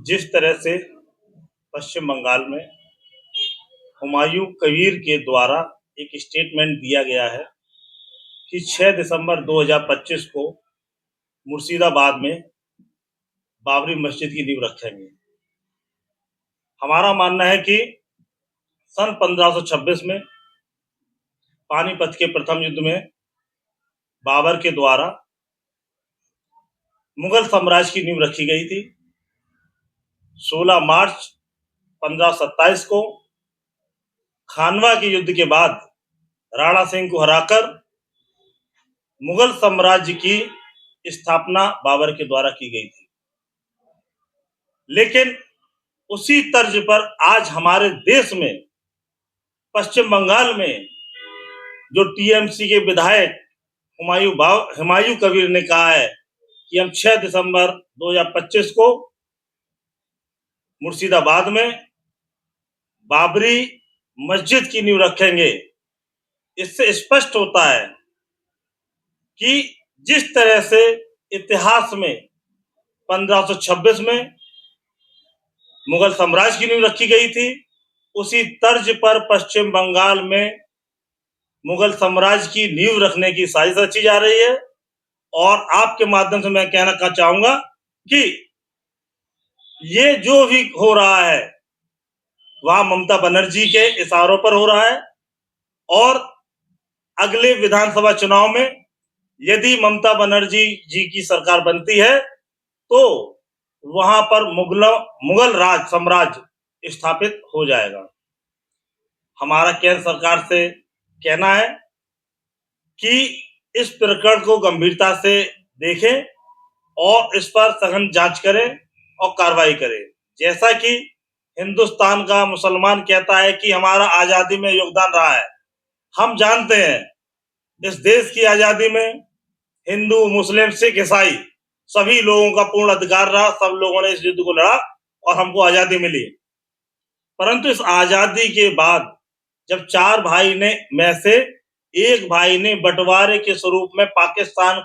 जिस तरह से पश्चिम बंगाल में हुमायूं कबीर के द्वारा एक स्टेटमेंट दिया गया है कि 6 दिसंबर 2025 को मुर्शिदाबाद में बाबरी मस्जिद की नींव रखेंगे। हमारा मानना है कि सन 1526 में पानीपत के प्रथम युद्ध में बाबर के द्वारा मुगल साम्राज्य की नींव रखी गई थी। 16 मार्च 1527 को खानवा के युद्ध के बाद राणा सिंह को हराकर मुगल साम्राज्य की स्थापना बाबर के द्वारा की गई थी। लेकिन उसी तर्ज पर आज हमारे देश में पश्चिम बंगाल में जो टीएमसी के विधायक हुमायूं कबीर ने कहा है कि हम 6 दिसंबर 2025 को मुर्शिदाबाद में बाबरी मस्जिद की नींव रखेंगे। इससे स्पष्ट होता है कि जिस तरह से इतिहास में 1526 में मुगल साम्राज्य की नींव रखी गई थी, उसी तर्ज पर पश्चिम बंगाल में मुगल साम्राज्य की नींव रखने की साजिश रची जा रही है। और आपके माध्यम से मैं कहना चाहूंगा कि ये जो भी हो रहा है वह ममता बनर्जी के इशारों पर हो रहा है। और अगले विधानसभा चुनाव में यदि ममता बनर्जी जी की सरकार बनती है तो वहां पर मुगल राज साम्राज्य स्थापित हो जाएगा। हमारा केंद्र सरकार से कहना है कि इस प्रकरण को गंभीरता से देखें और इस पर सघन जांच करें और कार्रवाई करें। जैसा कि हिंदुस्तान का मुसलमान कहता है कि हमारा आजादी में योगदान रहा है। हम जानते हैं इस देश की आजादी में हिंदू, मुस्लिम, सिख, ईसाई सभी लोगों का पूर्ण अधिकार रहा। सब लोगों ने इस युद्ध को लड़ा और हमको आजादी मिली। परंतु इस आजादी के बाद जब 4 भाई ने में से एक भाई ने बंटवारे के स्वरूप में पाकिस्तान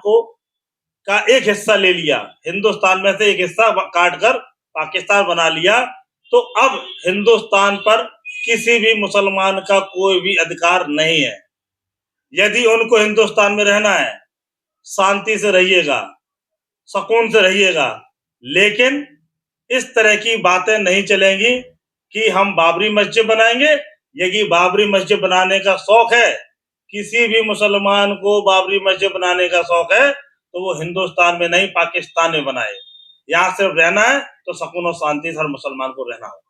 का एक हिस्सा ले लिया, हिंदुस्तान में से एक हिस्सा काटकर पाकिस्तान बना लिया, तो अब हिंदुस्तान पर किसी भी मुसलमान का कोई भी अधिकार नहीं है। यदि उनको हिंदुस्तान में रहना है, शांति से रहिएगा, सुकून से रहिएगा, लेकिन इस तरह की बातें नहीं चलेंगी कि हम बाबरी मस्जिद बनाएंगे। यदि बाबरी मस्जिद बनाने का शौक है, किसी भी मुसलमान को बाबरी मस्जिद बनाने का शौक है, तो वो हिंदुस्तान में नहीं पाकिस्तान में बनाए। यहाँ सिर्फ रहना है तो सुकून और शांति से हर मुसलमान को रहना होगा।